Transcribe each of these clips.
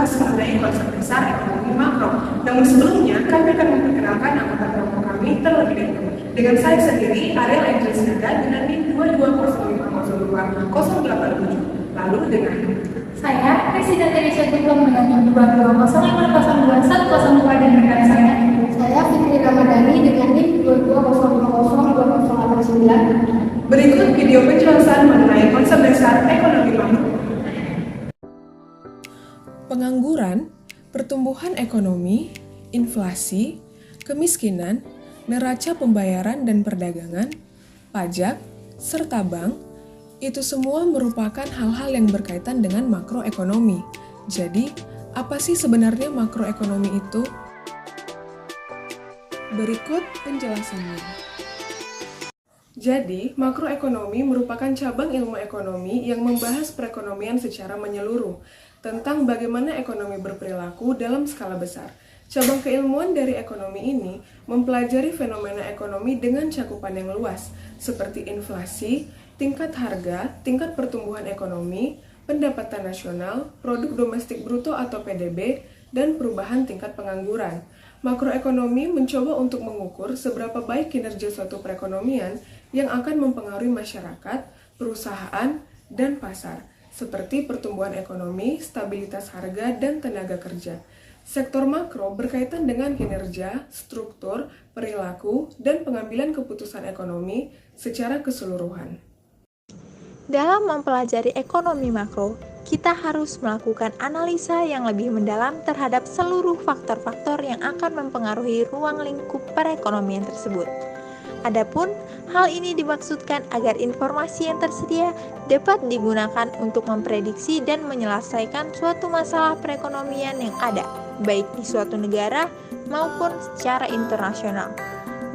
membahas mengenai konsep besar ekonomi makro. Namun sebelumnya, kami akan memperkenalkan anggota kelompok kami terlebih dahulu. Dengan saya sendiri, Ariel Angelis Nada dengan NIM 2205020887. Lalu dengan saya, Presiden Indonesia Diplom dengan NIM 2205021102 dan rekan saya Fitri Ramadhani dengan NIM 22002089. Berikut video penjelasan mengenai konsep dasar ekonomi makro. Pengangguran, pertumbuhan ekonomi, inflasi, kemiskinan, neraca pembayaran dan perdagangan, pajak, serta bank, itu semua merupakan hal-hal yang berkaitan dengan makroekonomi. Jadi, apa sih sebenarnya makroekonomi itu? Berikut penjelasannya. Jadi, makroekonomi merupakan cabang ilmu ekonomi yang membahas perekonomian secara menyeluruh, tentang bagaimana ekonomi berperilaku dalam skala besar. Cabang keilmuan dari ekonomi ini mempelajari fenomena ekonomi dengan cakupan yang luas, seperti inflasi, tingkat harga, tingkat pertumbuhan ekonomi, pendapatan nasional, produk domestik bruto atau PDB, dan perubahan tingkat pengangguran. Makroekonomi mencoba untuk mengukur seberapa baik kinerja suatu perekonomian yang akan mempengaruhi masyarakat, perusahaan, dan pasar, seperti pertumbuhan ekonomi, stabilitas harga, dan tenaga kerja. Sektor makro berkaitan dengan kinerja, struktur, perilaku, dan pengambilan keputusan ekonomi secara keseluruhan. Dalam mempelajari ekonomi makro, kita harus melakukan analisa yang lebih mendalam terhadap seluruh faktor-faktor yang akan mempengaruhi ruang lingkup perekonomian tersebut. Adapun, hal ini dimaksudkan agar informasi yang tersedia dapat digunakan untuk memprediksi dan menyelesaikan suatu masalah perekonomian yang ada, baik di suatu negara maupun secara internasional.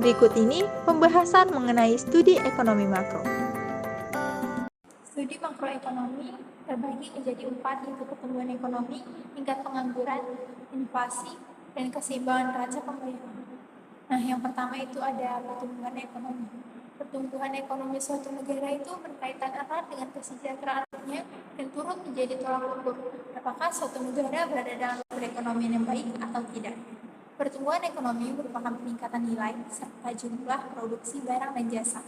Berikut ini pembahasan mengenai studi ekonomi makro. Studi makroekonomi terbagi menjadi 4, yaitu pertumbuhan ekonomi, tingkat pengangguran, inflasi, dan keseimbangan neraca pembayaran. Nah, yang pertama itu ada pertumbuhan ekonomi. Pertumbuhan ekonomi suatu negara itu berkaitan erat dengan kesejahteraannya dan turut menjadi tolak ukur apakah suatu negara berada dalam perekonomian yang baik atau tidak. Pertumbuhan ekonomi merupakan peningkatan nilai serta jumlah produksi barang dan jasa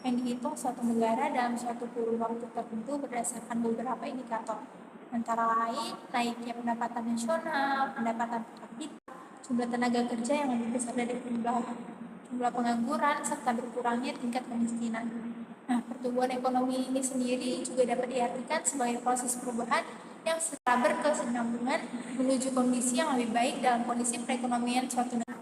yang dihitung suatu negara dalam suatu kurun waktu tertentu berdasarkan beberapa indikator, antara lain naiknya pendapatan nasional, pendapatan per kapita, jumlah tenaga kerja yang lebih besar dari jumlah pengangguran, serta berkurangnya tingkat kemiskinan. Nah, pertumbuhan ekonomi ini sendiri juga dapat diartikan sebagai proses perubahan yang secara berkesinambungan menuju kondisi yang lebih baik dalam kondisi perekonomian suatu negara.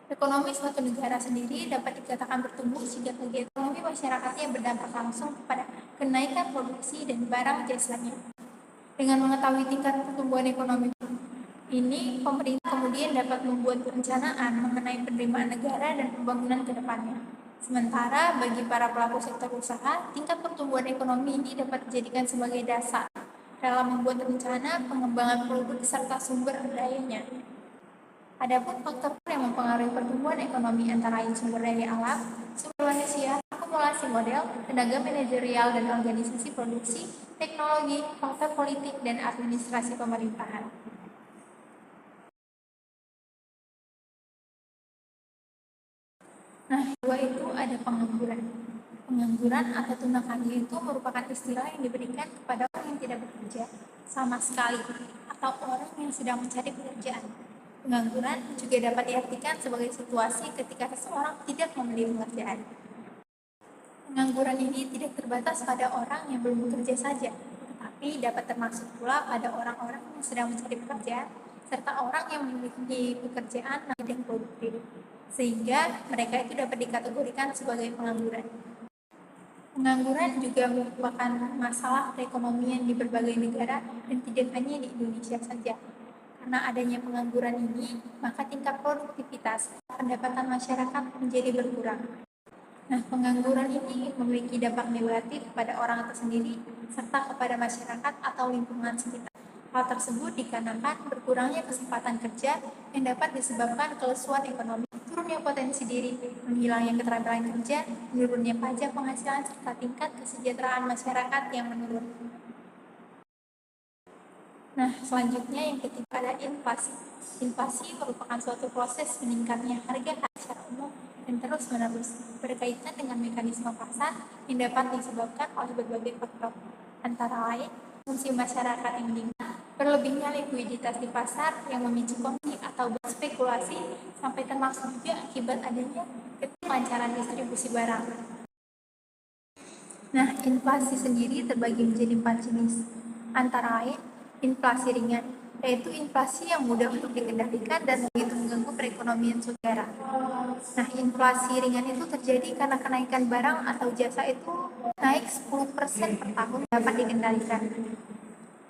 Ekonomi suatu negara sendiri dapat dikatakan bertumbuh jika kegiatan ekonomi masyarakatnya berdampak langsung kepada kenaikan produksi dan barang jasanya. Dengan mengetahui tingkat pertumbuhan ekonomi ini, pemerintah kemudian dapat membuat perencanaan mengenai penerimaan negara dan pembangunan ke depannya. Sementara bagi para pelaku sektor usaha, tingkat pertumbuhan ekonomi ini dapat dijadikan sebagai dasar dalam membuat rencana pengembangan produk serta sumber dayanya. Adapun faktor yang mempengaruhi pertumbuhan ekonomi antara lain sumber daya alam, sumber manusia, akumulasi model, tenaga manajerial dan organisasi produksi, teknologi, faktor politik, dan administrasi pemerintahan. Nah, kedua itu ada pengangguran. Pengangguran atau tuna karya itu merupakan istilah yang diberikan kepada orang yang tidak bekerja sama sekali atau orang yang sedang mencari pekerjaan. Pengangguran juga dapat diartikan sebagai situasi ketika seseorang tidak memiliki pekerjaan. Pengangguran ini tidak terbatas pada orang yang belum bekerja saja, tetapi dapat termasuk pula pada orang-orang yang sedang mencari pekerjaan, serta orang yang memiliki pekerjaan yang tidak produktif, sehingga mereka itu dapat dikategorikan sebagai pengangguran. Pengangguran juga merupakan masalah perekonomian di berbagai negara dan tidak hanya di Indonesia saja. Karena adanya pengangguran ini, maka tingkat produktivitas pendapatan masyarakat menjadi berkurang. Nah, pengangguran ini memiliki dampak negatif kepada orang itu sendiri serta kepada masyarakat atau lingkungan sekitar. Hal tersebut dikarenakan berkurangnya kesempatan kerja yang dapat disebabkan kelesuan ekonomi, turunnya potensi diri, menghilangnya keterampilan kerja, menurunnya pajak penghasilan serta tingkat kesejahteraan masyarakat yang menurun. Nah, selanjutnya yang ketiga ada inflasi. Inflasi merupakan suatu proses meningkatnya harga secara umum dan terus-menerus berkaitan dengan mekanisme pasar yang dapat disebabkan oleh berbagai faktor, antara lain fungsi masyarakat yang meningkat, berlebihnya likuiditas di pasar yang memicu konflik atau berspekulasi, sampai termasuk juga akibat adanya ketidaklancaran distribusi barang. Nah, inflasi sendiri terbagi menjadi 4 jenis, antara lain inflasi ringan, yaitu inflasi yang mudah untuk dikendalikan dan begitu mengganggu perekonomian saudara. Nah, inflasi ringan itu terjadi karena kenaikan barang atau jasa itu naik 10% per tahun dapat dikendalikan.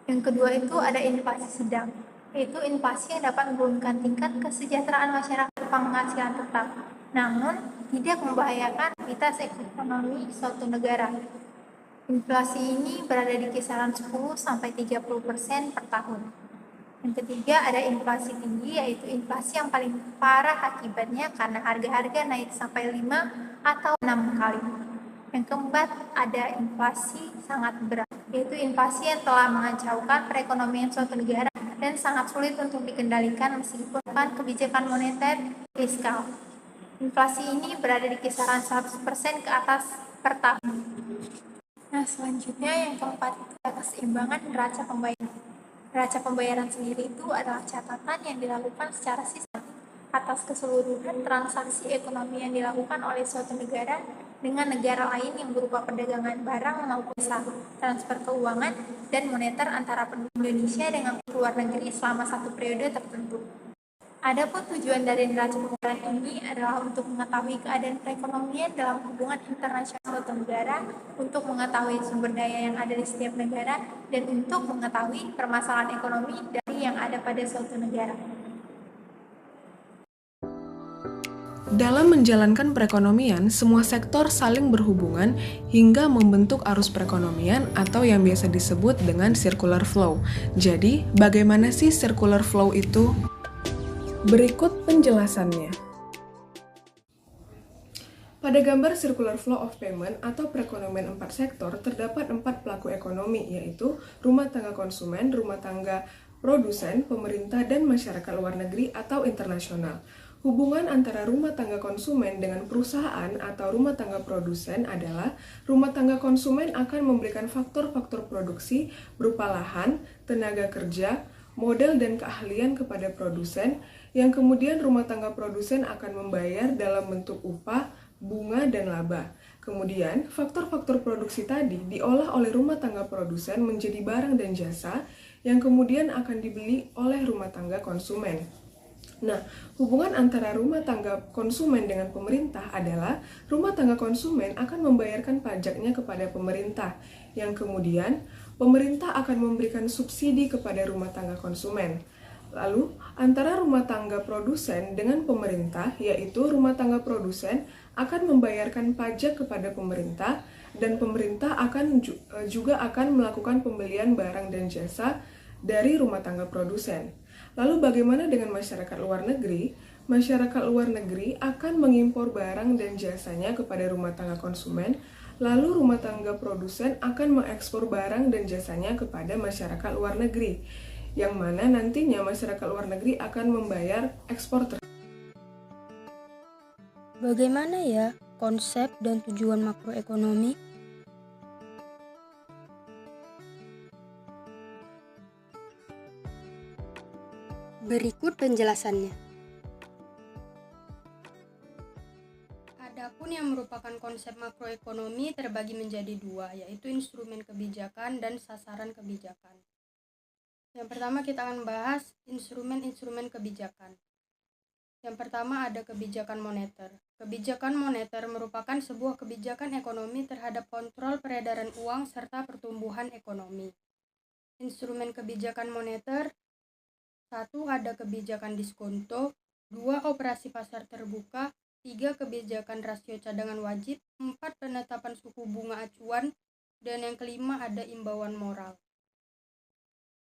Yang kedua itu ada inflasi sedang, yaitu inflasi yang dapat menurunkan tingkat kesejahteraan masyarakat penghasilan tetap, namun tidak membahayakan aktivitas ekonomi suatu negara. Inflasi ini berada di kisaran 10-30% per tahun. Yang ketiga ada inflasi tinggi, yaitu inflasi yang paling parah akibatnya karena harga-harga naik sampai 5 atau 6 kali. Yang keempat ada inflasi sangat berat, yaitu inflasi yang telah mengacaukan perekonomian suatu negara dan sangat sulit untuk dikendalikan meskipun kebijakan moneter fiskal. Inflasi ini berada di kisaran 100% ke atas per tahun. Nah, selanjutnya yang keempat itu keseimbangan neraca pembayaran. Neraca pembayaran sendiri itu adalah catatan yang dilakukan secara sistematik atas keseluruhan transaksi ekonomi yang dilakukan oleh suatu negara dengan negara lain yang berupa perdagangan barang maupun jasa, transfer keuangan, dan moneter antara penduduk Indonesia dengan luar negeri selama satu periode tertentu. Adapun tujuan dari neraca pembayaran ini adalah untuk mengetahui keadaan perekonomian dalam hubungan internasional suatu negara, untuk mengetahui sumber daya yang ada di setiap negara, dan untuk mengetahui permasalahan ekonomi dari yang ada pada suatu negara. Dalam menjalankan perekonomian, semua sektor saling berhubungan hingga membentuk arus perekonomian atau yang biasa disebut dengan circular flow. Jadi, bagaimana sih circular flow itu? Berikut penjelasannya. Pada gambar circular flow of payment atau perekonomian 4 sektor, terdapat 4 pelaku ekonomi, yaitu rumah tangga konsumen, rumah tangga produsen, pemerintah, dan masyarakat luar negeri atau internasional. Hubungan antara rumah tangga konsumen dengan perusahaan atau rumah tangga produsen adalah rumah tangga konsumen akan memberikan faktor-faktor produksi berupa lahan, tenaga kerja, modal, dan keahlian kepada produsen, yang kemudian rumah tangga produsen akan membayar dalam bentuk upah, bunga, dan laba. Kemudian, faktor-faktor produksi tadi diolah oleh rumah tangga produsen menjadi barang dan jasa yang kemudian akan dibeli oleh rumah tangga konsumen. Nah, hubungan antara rumah tangga konsumen dengan pemerintah adalah rumah tangga konsumen akan membayarkan pajaknya kepada pemerintah, yang kemudian pemerintah akan memberikan subsidi kepada rumah tangga konsumen. Lalu, antara rumah tangga produsen dengan pemerintah, yaitu rumah tangga produsen akan membayarkan pajak kepada pemerintah, dan pemerintah juga akan melakukan pembelian barang dan jasa dari rumah tangga produsen. Lalu bagaimana dengan masyarakat luar negeri? Masyarakat luar negeri akan mengimpor barang dan jasanya kepada rumah tangga konsumen, lalu rumah tangga produsen akan mengekspor barang dan jasanya kepada masyarakat luar negeri, yang mana nantinya masyarakat luar negeri akan membayar ekspor tersebut. Bagaimana ya konsep dan tujuan makroekonomi? Berikut penjelasannya. Adapun yang merupakan konsep makroekonomi terbagi menjadi dua, yaitu instrumen kebijakan dan sasaran kebijakan. Yang pertama kita akan bahas instrumen-instrumen kebijakan. Yang pertama ada kebijakan moneter. Kebijakan moneter merupakan sebuah kebijakan ekonomi terhadap kontrol peredaran uang serta pertumbuhan ekonomi. Instrumen kebijakan moneter: 1. Ada kebijakan diskonto, 2. Operasi pasar terbuka, 3. Kebijakan rasio cadangan wajib, 4. Penetapan suku bunga acuan, dan yang kelima ada imbauan moral.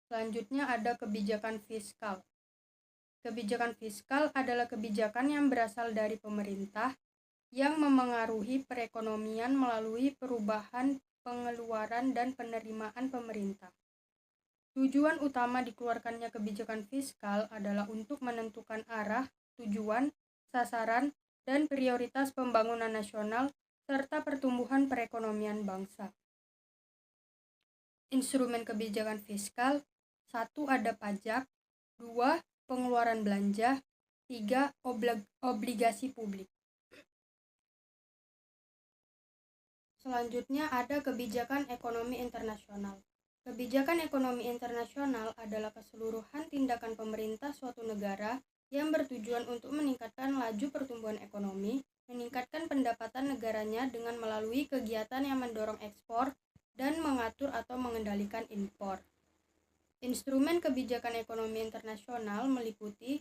Selanjutnya ada kebijakan fiskal. Kebijakan fiskal adalah kebijakan yang berasal dari pemerintah yang memengaruhi perekonomian melalui perubahan pengeluaran dan penerimaan pemerintah. Tujuan utama dikeluarkannya kebijakan fiskal adalah untuk menentukan arah, tujuan, sasaran, dan prioritas pembangunan nasional serta pertumbuhan perekonomian bangsa. Instrumen kebijakan fiskal: 1. Ada pajak, 2. Pengeluaran belanja, 3. Obligasi publik. Selanjutnya ada kebijakan ekonomi internasional. Kebijakan ekonomi internasional adalah keseluruhan tindakan pemerintah suatu negara yang bertujuan untuk meningkatkan laju pertumbuhan ekonomi, meningkatkan pendapatan negaranya dengan melalui kegiatan yang mendorong ekspor dan mengatur atau mengendalikan impor. Instrumen kebijakan ekonomi internasional meliputi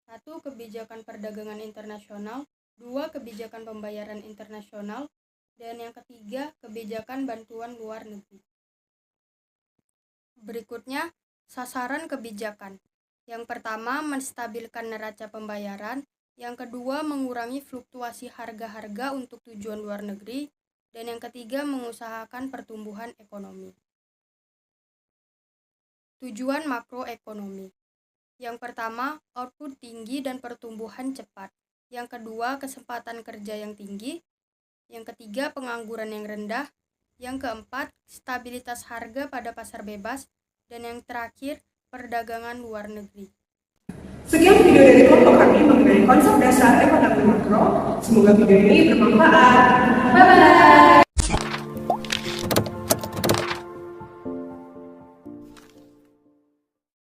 1. Kebijakan perdagangan internasional, 2. Kebijakan pembayaran internasional, dan yang ketiga, kebijakan bantuan luar negeri. Berikutnya, sasaran kebijakan. Yang pertama, menstabilkan neraca pembayaran. Yang kedua, mengurangi fluktuasi harga-harga untuk tujuan luar negeri. Dan yang ketiga, mengusahakan pertumbuhan ekonomi. Tujuan makroekonomi. Yang pertama, output tinggi dan pertumbuhan cepat. Yang kedua, kesempatan kerja yang tinggi. Yang ketiga, pengangguran yang rendah. Yang keempat, stabilitas harga pada pasar bebas. Dan yang terakhir, perdagangan luar negeri. Sekian video dari kelompok kami mengenai konsep dasar ekonomi makro. Semoga video ini bermanfaat. Bye-bye.